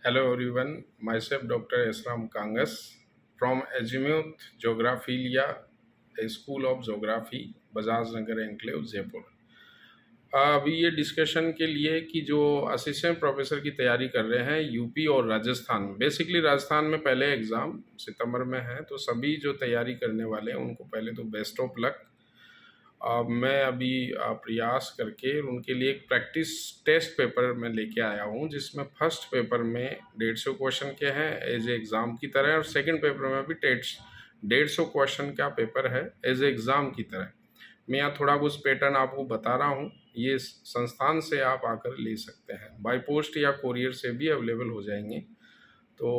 Hello everyone, myself Dr. Esram Kangas from Azimuth Geographilia, a school of geography, Bajaj Nagar enclave Jaipur. अभी ये discussion के लिए कि जो असिस्टेंट प्रोफेसर की तैयारी कर रहे हैं यूपी और राजस्थान, बेसिकली राजस्थान में पहले एग्ज़ाम सितंबर में है, तो सभी जो तैयारी करने वाले हैं उनको पहले तो बेस्ट ऑफ लक। मैं अभी प्रयास करके उनके लिए एक प्रैक्टिस टेस्ट पेपर मैं लेके आया हूँ, जिसमें फर्स्ट पेपर में 150 क्वेश्चन के हैं एज ए एग्ज़ाम की तरह, और सेकंड पेपर में भी 150 क्वेश्चन का पेपर है एज ए एग्ज़ाम की तरह। मैं यहाँ थोड़ा कुछ पैटर्न आपको बता रहा हूँ, ये संस्थान से आप आकर ले सकते हैं, बाय पोस्ट या कोरियर से भी अवेलेबल हो जाएंगे। तो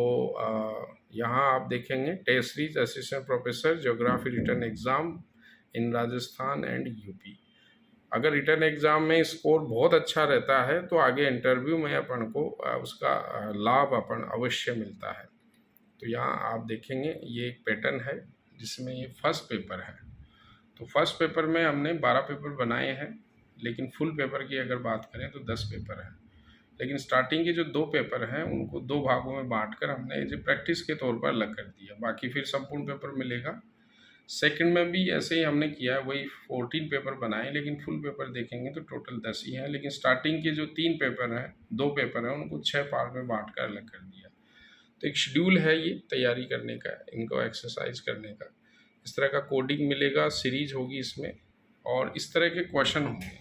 यहाँ आप देखेंगे test series assistant professor geography written exam in Rajasthan and UP. अगर रिटर्न एग्ज़ाम में स्कोर बहुत अच्छा रहता है तो आगे इंटरव्यू में अपन को उसका लाभ अपन अवश्य मिलता है। तो यहाँ आप देखेंगे ये एक पैटर्न है जिसमें ये फर्स्ट पेपर है। तो फर्स्ट पेपर में हमने 12 पेपर बनाए हैं, लेकिन फुल पेपर की अगर बात करें तो 10 पेपर हैं। लेकिन स्टार्टिंग के जो 2 पेपर हैं उनको 2 भागों में बांटकर हमने एज ए प्रैक्टिस के तौर पर अलग कर दिया, बाकी फिर संपूर्ण पेपर मिलेगा। सेकंड में भी ऐसे ही हमने किया, वही 14 पेपर बनाए, लेकिन फुल पेपर देखेंगे तो टोटल 10 ही हैं। लेकिन स्टार्टिंग के जो 3 पेपर हैं, 2 पेपर हैं, उनको 6 पार्ट में बांट कर अलग कर दिया। तो एक शेड्यूल है ये तैयारी करने का, इनको एक्सरसाइज करने का। इस तरह का कोडिंग मिलेगा, सीरीज होगी इसमें, और इस तरह के क्वेश्चन होंगे।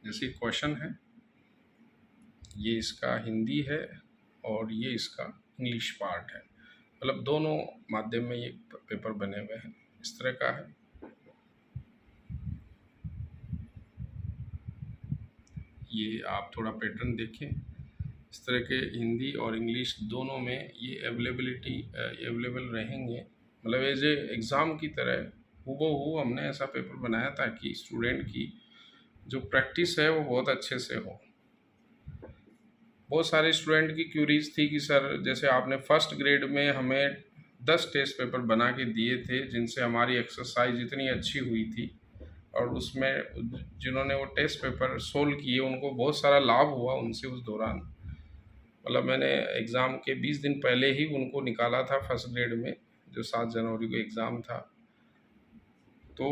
जैसे क्वेश्चन है, ये इसका हिंदी है और ये इसका इंग्लिश पार्ट है, मतलब दोनों माध्यम में ये पेपर बने हुए हैं। इस तरह का है। ये आप थोड़ा पैटर्न देखें, इस तरह के हिंदी और इंग्लिश दोनों में ये अवेलेबल रहेंगे, मतलब एज ए एग्ज़ाम की तरह हूबहू हमने ऐसा पेपर बनाया ताकि स्टूडेंट की जो प्रैक्टिस है वो बहुत अच्छे से हो। बहुत सारे स्टूडेंट की क्यूरीज थी कि सर जैसे आपने फर्स्ट ग्रेड में हमें 10 टेस्ट पेपर बना के दिए थे जिनसे हमारी एक्सरसाइज इतनी अच्छी हुई थी, और उसमें जिन्होंने वो टेस्ट पेपर सोल्व किए उनको बहुत सारा लाभ हुआ उनसे उस दौरान। मतलब मैंने एग्ज़ाम के 20 दिन पहले ही उनको निकाला था फर्स्ट ग्रेड में, जो 7 जनवरी को एग्ज़ाम था। तो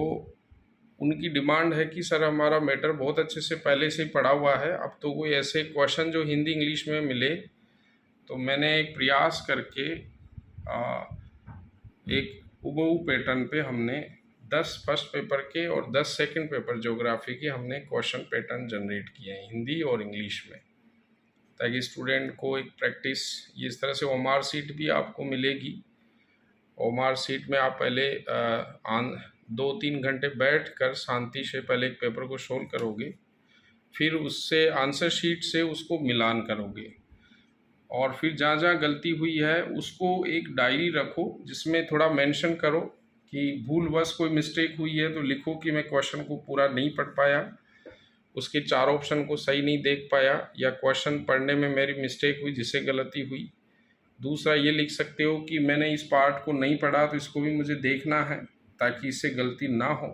उनकी डिमांड है कि सर हमारा मैटर बहुत अच्छे से पहले से ही पढ़ा हुआ है, अब तो कोई ऐसे क्वेश्चन जो हिंदी इंग्लिश में मिले। तो मैंने एक प्रयास करके एक हूबहू पैटर्न पे हमने 10 फर्स्ट पेपर के और 10 सेकंड पेपर ज्योग्राफी के हमने क्वेश्चन पैटर्न जनरेट किए हैं हिंदी और इंग्लिश में, ताकि स्टूडेंट को एक प्रैक्टिस, ये इस तरह से ओएमआर सीट भी आपको मिलेगी। ओएमआर सीट में आप पहले 2-3 घंटे बैठ कर शांति से पहले एक पेपर को सोल्व करोगे, फिर उससे आंसर शीट से उसको मिलान करोगे, और फिर जहाँ जहाँ गलती हुई है उसको एक डायरी रखो जिसमें थोड़ा मेंशन करो कि भूलवश कोई मिस्टेक हुई है तो लिखो कि मैं क्वेश्चन को पूरा नहीं पढ़ पाया, उसके 4 ऑप्शन को सही नहीं देख पाया, या क्वेश्चन पढ़ने में मेरी मिस्टेक हुई जिससे गलती हुई। दूसरा ये लिख सकते हो कि मैंने इस पार्ट को नहीं पढ़ा तो इसको भी मुझे देखना है ताकि इससे गलती ना हो।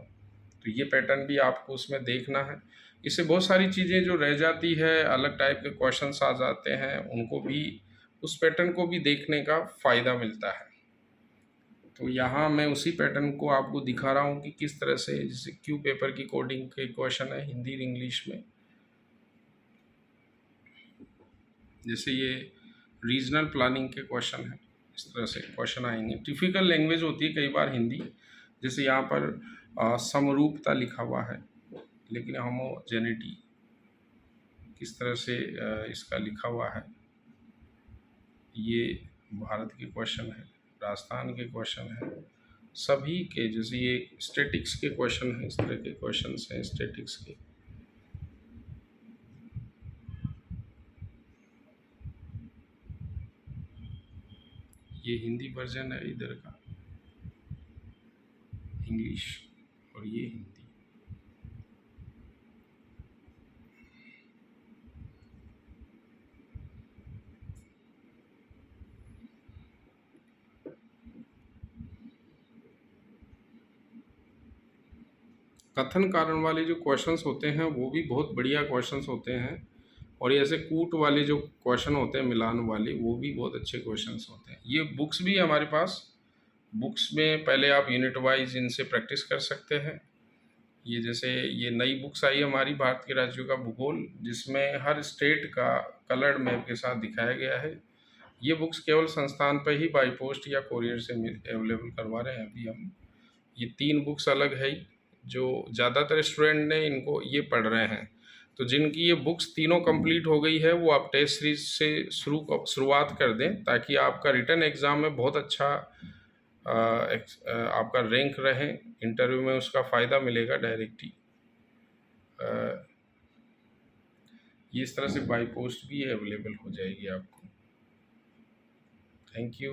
तो ये पैटर्न भी आपको उसमें देखना है। इससे बहुत सारी चीज़ें जो रह जाती है, अलग टाइप के क्वेश्चंस आ जाते हैं, उनको भी, उस पैटर्न को भी देखने का फ़ायदा मिलता है। तो यहाँ मैं उसी पैटर्न को आपको दिखा रहा हूँ कि किस तरह से, जैसे क्यू पेपर की कोडिंग के क्वेश्चन है हिंदी और इंग्लिश में। जैसे ये रीजनल प्लानिंग के क्वेश्चन है, इस तरह से क्वेश्चन आएंगे। टिपिकल लैंग्वेज होती है कई बार हिंदी, जैसे यहाँ पर समरूपता लिखा हुआ है, लेकिन होमोजेनिटी किस तरह से इसका लिखा हुआ है। ये भारत के क्वेश्चन है, राजस्थान के क्वेश्चन है, सभी के, जैसे ये स्टैटिक्स के क्वेश्चन हैं, इस तरह के क्वेश्चन हैं स्टैटिक्स के। ये हिंदी वर्जन है इधर का, इंग्लिश, और ये हिंदी। कथन कारण वाले जो क्वेश्चंस होते हैं वो भी बहुत बढ़िया क्वेश्चंस होते हैं, और ये ऐसे कूट वाले जो क्वेश्चन होते हैं, मिलान वाले, वो भी बहुत अच्छे क्वेश्चंस होते हैं। ये बुक्स भी है हमारे पास। बुक्स में पहले आप यूनिट वाइज इनसे प्रैक्टिस कर सकते हैं। ये जैसे ये नई बुक्स आई है हमारी, भारत के राज्यों का भूगोल, जिसमें हर स्टेट का कलर्ड मैप के साथ दिखाया गया है। ये बुक्स केवल संस्थान पर ही बाई पोस्ट या कोरियर से अवेलेबल करवा रहे हैं अभी हम। ये 3 बुक्स अलग है, जो ज़्यादातर स्टूडेंट ने इनको ये पढ़ रहे हैं। तो जिनकी ये बुक्स तीनों कंप्लीट हो गई है, वो आप टेस्ट सीरीज से शुरुआत कर दें, ताकि आपका रिटन एग्ज़ाम में बहुत अच्छा आपका रैंक रहे। इंटरव्यू में उसका फ़ायदा मिलेगा डायरेक्ट ही। ये इस तरह से बाई पोस्ट भी अवेलेबल हो जाएगी आपको। Thank you.